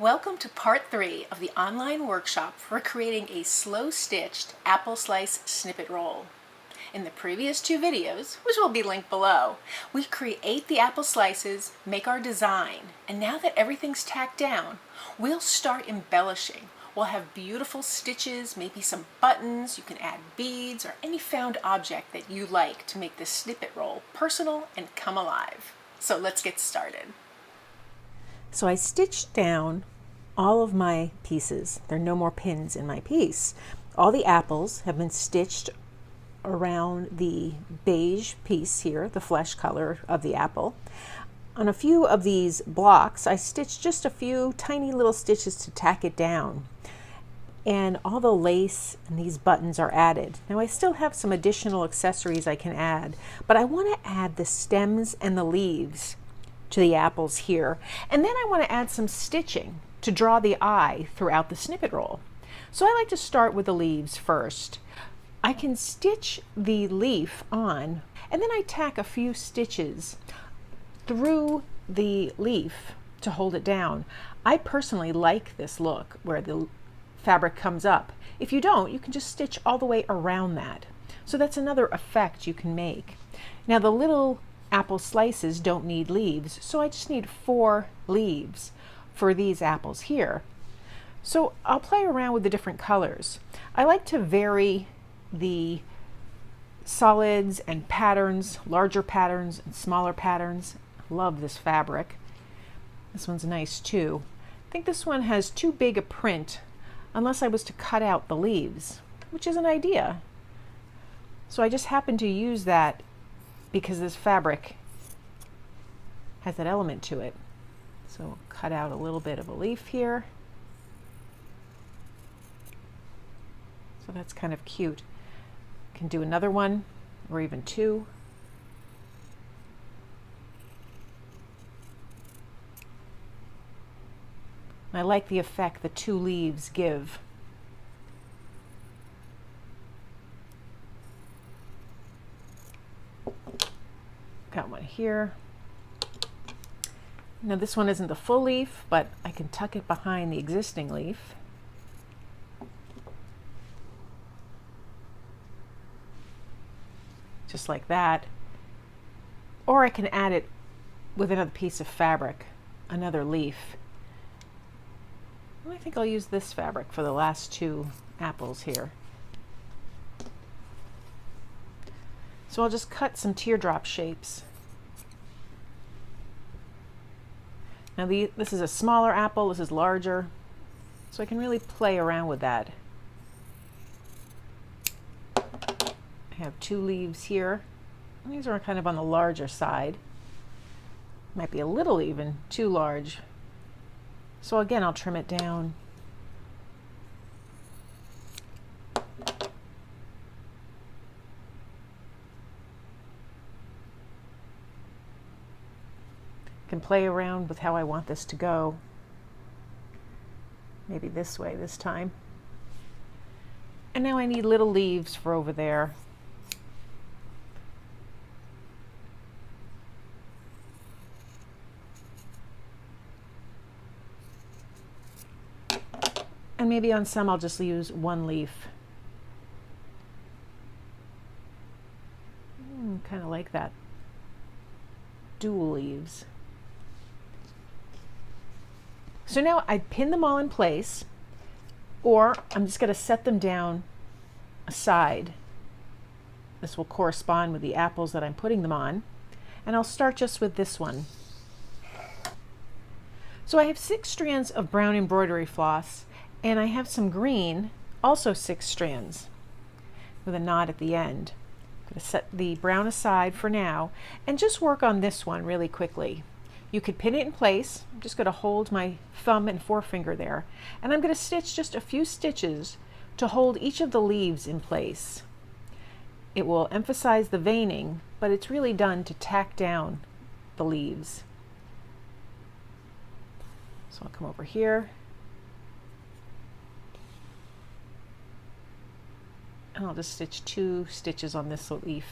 Welcome to part 3 of the online workshop for creating a slow-stitched apple slice snippet roll. In the previous 2 videos, which will be linked below, we create the apple slices, make our design, and now that everything's tacked down, we'll start embellishing. We'll have beautiful stitches, maybe some buttons, you can add beads, or any found object that you like to make this snippet roll personal and come alive. So let's get started. So I stitched down all of my pieces. There are no more pins in my piece. All the apples have been stitched around the beige piece here, the flesh color of the apple. On a few of these blocks, I stitched just a few tiny little stitches to tack it down. And all the lace and these buttons are added. Now I still have some additional accessories I can add, but I want to add the stems and the leaves to the apples here. And then I want to add some stitching to draw the eye throughout the snippet roll. So I like to start with the leaves first. I can stitch the leaf on, and then I tack a few stitches through the leaf to hold it down. I personally like this look where the fabric comes up. If you don't, you can just stitch all the way around that. So that's another effect you can make. Now the little apple slices don't need leaves, so I just need 4 leaves for these apples here. So I'll play around with the different colors. I like to vary the solids and patterns, larger patterns and smaller patterns. Love this fabric. This one's nice too. I think this one has too big a print unless I was to cut out the leaves, which is an idea. So I just happen to use that because this fabric has that element to it. So cut out a little bit of a leaf here. So that's kind of cute. Can do another one or even 2. I like the effect the 2 leaves give. Got one here. Now this one isn't the full leaf, but I can tuck it behind the existing leaf. Just like that. Or I can add it with another piece of fabric, another leaf. I think I'll use this fabric for the last 2 apples here. So I'll just cut some teardrop shapes. Now this is a smaller apple, this is larger, so I can really play around with that. I have 2 leaves here. These are kind of on the larger side. Might be a little even too large. So again, I'll trim it down. Can play around with how I want this to go. Maybe this way this time. And now I need little leaves for over there. And maybe on some I'll just use 1 leaf. Kind of like that. Dual leaves. So now I pin them all in place, or I'm just going to set them down aside. This will correspond with the apples that I'm putting them on. And I'll start just with this one. So I have 6 strands of brown embroidery floss, and I have some green, also 6 strands, with a knot at the end. I'm going to set the brown aside for now, and just work on this one really quickly. You could pin it in place. I'm just going to hold my thumb and forefinger there, and I'm going to stitch just a few stitches to hold each of the leaves in place. It will emphasize the veining, but it's really done to tack down the leaves. So I'll come over here, and I'll just stitch 2 stitches on this leaf.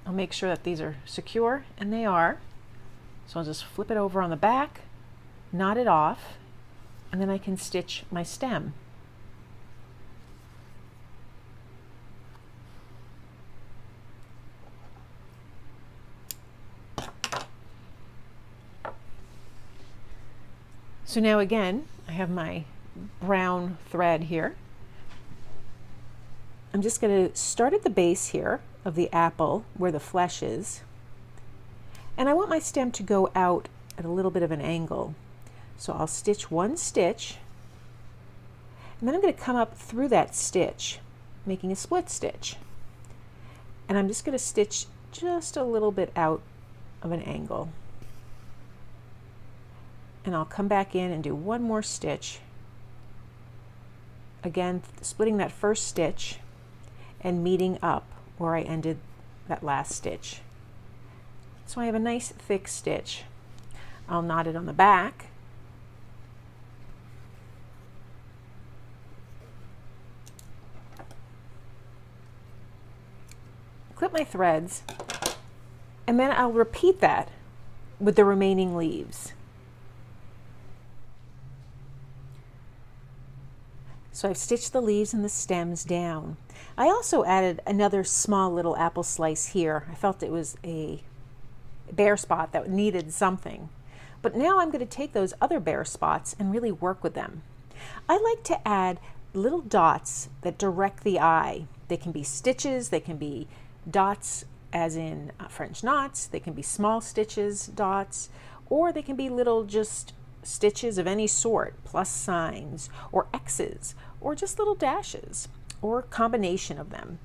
I'll make sure that these are secure, and they are. So I'll just flip it over on the back, knot it off, and then I can stitch my stem. So now again, I have my brown thread here. I'm just going to start at the base here of the apple where the flesh is. And I want my stem to go out at a little bit of an angle. So I'll stitch one stitch, and then I'm going to come up through that stitch, making a split stitch. And I'm just going to stitch just a little bit out of an angle. And I'll come back in and do one more stitch. Again, splitting that first stitch and meeting up where I ended that last stitch. So I have a nice thick stitch. I'll knot it on the back. Clip my threads, and then I'll repeat that with the remaining leaves. So I've stitched the leaves and the stems down. I also added another small little apple slice here. I felt it was a bare spot that needed something. But now I'm going to take those other bare spots and really work with them. I like to add little dots that direct the eye. They can be stitches, they can be dots as in French knots, they can be small stitches, dots, or they can be little just stitches of any sort, plus signs or X's or just little dashes or combination of them.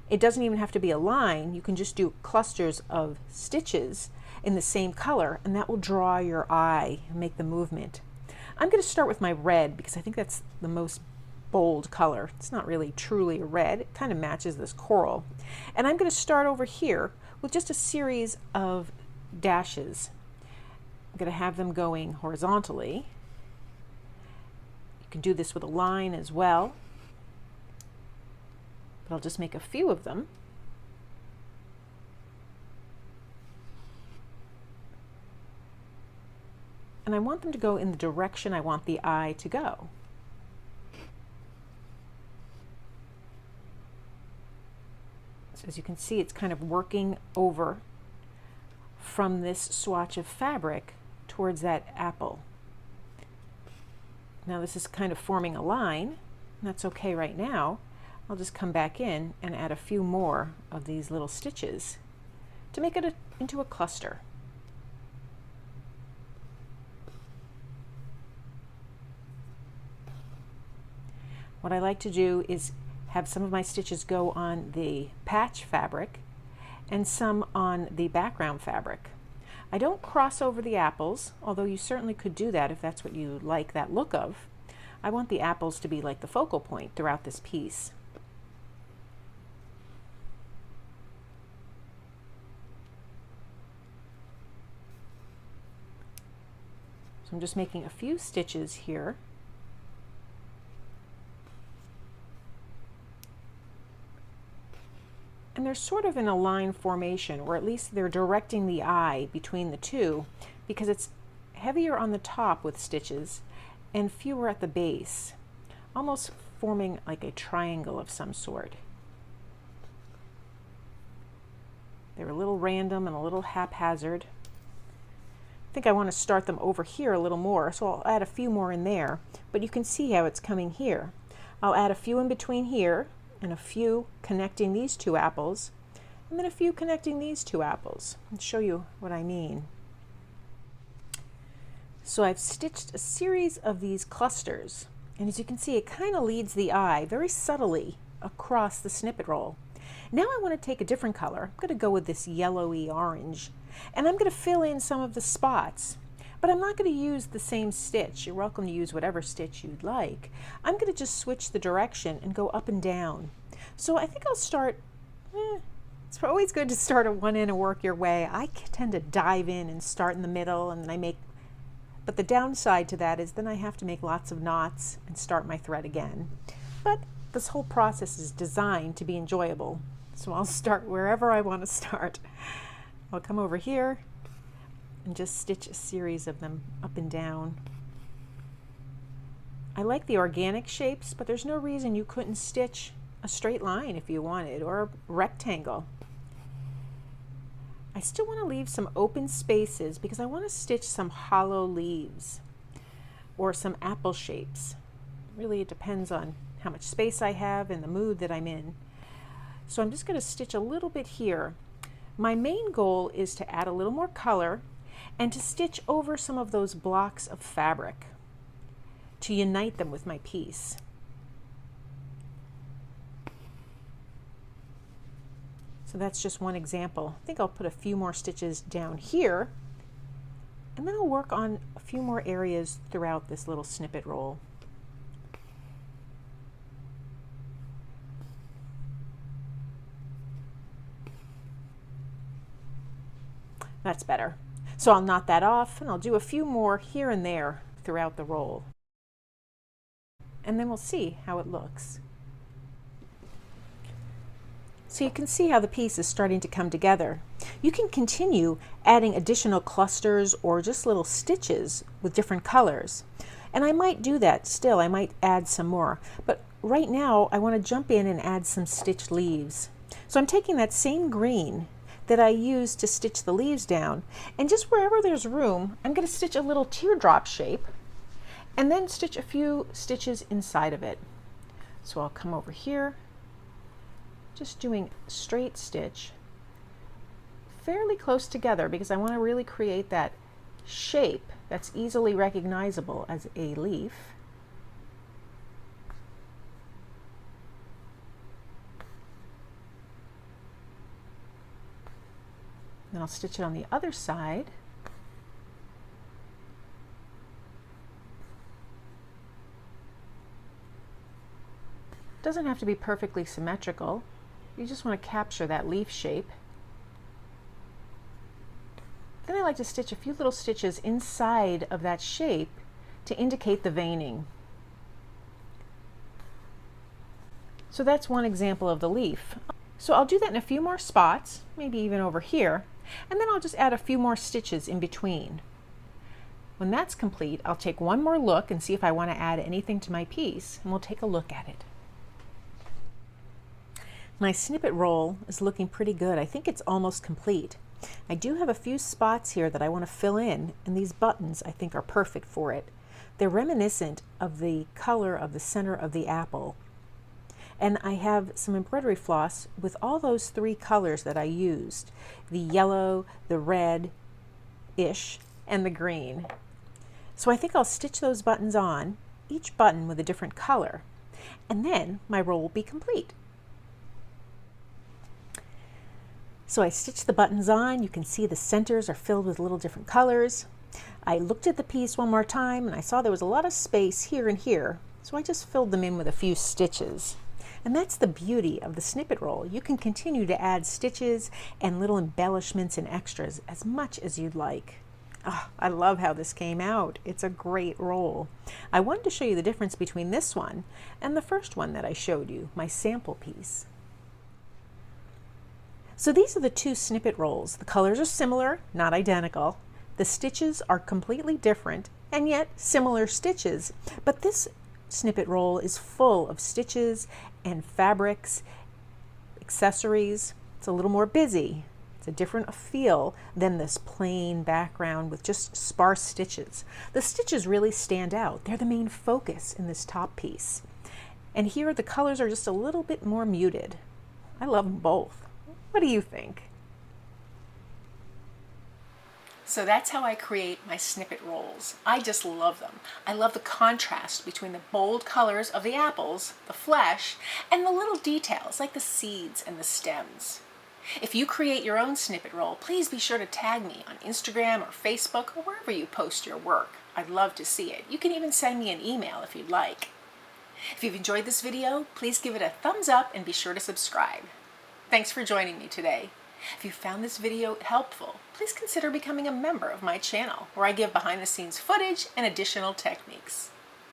It doesn't even have to be a line. You can just do clusters of stitches in the same color, and that will draw your eye and make the movement. I'm going to start with my red because I think that's the most bold color. It's not really truly a red. It kind of matches this coral. And I'm going to start over here with just a series of dashes. I'm going to have them going horizontally. You can do this with a line as well, but I'll just make a few of them. And I want them to go in the direction I want the eye to go. So as you can see, it's kind of working over from this swatch of fabric towards that apple. Now this is kind of forming a line, and that's okay right now. I'll just come back in and add a few more of these little stitches to make it into a cluster. What I like to do is have some of my stitches go on the patch fabric and some on the background fabric. I don't cross over the apples, although you certainly could do that if that's what you like that look of. I want the apples to be like the focal point throughout this piece. So I'm just making a few stitches here. And they're sort of in a line formation, or at least they're directing the eye between the two, because it's heavier on the top with stitches and fewer at the base, almost forming like a triangle of some sort. They're a little random and a little haphazard. I think I want to start them over here a little more, so I'll add a few more in there, but you can see how it's coming here. I'll add a few in between here, and a few connecting these two apples, and then a few connecting these two apples. I'll show you what I mean. So I've stitched a series of these clusters, and as you can see, it kind of leads the eye very subtly across the snippet roll. Now I want to take a different color. I'm going to go with this yellowy orange, and I'm going to fill in some of the spots. But I'm not going to use the same stitch. You're welcome to use whatever stitch you'd like. I'm going to just switch the direction and go up and down. So I think I'll start, it's always good to start at one end and work your way. I tend to dive in and start in the middle, and then but the downside to that is then I have to make lots of knots and start my thread again. But this whole process is designed to be enjoyable. So I'll start wherever I want to start. I'll come over here, and just stitch a series of them up and down. I like the organic shapes, but there's no reason you couldn't stitch a straight line if you wanted, or a rectangle. I still want to leave some open spaces because I want to stitch some hollow leaves or some apple shapes. Really, it depends on how much space I have and the mood that I'm in. So I'm just going to stitch a little bit here. My main goal is to add a little more color and to stitch over some of those blocks of fabric to unite them with my piece. So that's just one example. I think I'll put a few more stitches down here, and then I'll work on a few more areas throughout this little snippet roll. That's better. So I'll knot that off, and I'll do a few more here and there throughout the roll. And then we'll see how it looks. So you can see how the piece is starting to come together. You can continue adding additional clusters or just little stitches with different colors. And I might do that still. I might add some more. But right now I want to jump in and add some stitched leaves. So I'm taking that same green that I used to stitch the leaves down, and just wherever there's room, I'm going to stitch a little teardrop shape and then stitch a few stitches inside of it. So I'll come over here, just doing straight stitch fairly close together because I want to really create that shape that's easily recognizable as a leaf. Then I'll stitch it on the other side. Doesn't have to be perfectly symmetrical. You just want to capture that leaf shape. Then I like to stitch a few little stitches inside of that shape to indicate the veining. So that's one example of the leaf. So I'll do that in a few more spots, maybe even over here, and then I'll just add a few more stitches in between. When that's complete, I'll take one more look and see if I want to add anything to my piece, and we'll take a look at it. My snippet roll is looking pretty good. I think it's almost complete. I do have a few spots here that I want to fill in, and these buttons I think are perfect for it. They're reminiscent of the color of the center of the apple. And I have some embroidery floss with all those three colors that I used, the yellow, the red-ish, and the green. So I think I'll stitch those buttons on, each button with a different color, and then my roll will be complete. So I stitched the buttons on. You can see the centers are filled with little different colors. I looked at the piece one more time and I saw there was a lot of space here and here, so I just filled them in with a few stitches. And that's the beauty of the snippet roll. You can continue to add stitches and little embellishments and extras as much as you'd like. Oh, I love how this came out. It's a great roll. I wanted to show you the difference between this one and the first one that I showed you, my sample piece. So these are the two snippet rolls. The colors are similar, not identical. The stitches are completely different, and yet similar stitches. But this snippet roll is full of stitches and fabrics, accessories. It's a little more busy. It's a different feel than this plain background with just sparse stitches. The stitches really stand out. They're the main focus in this top piece. And here the colors are just a little bit more muted. I love them both. What do you think? So that's how I create my snippet rolls. I just love them. I love the contrast between the bold colors of the apples, the flesh, and the little details like the seeds and the stems. If you create your own snippet roll, please be sure to tag me on Instagram or Facebook or wherever you post your work. I'd love to see it. You can even send me an email if you'd like. If you've enjoyed this video, please give it a thumbs up and be sure to subscribe. Thanks for joining me today. If you found this video helpful, please consider becoming a member of my channel where I give behind-the-scenes footage and additional techniques.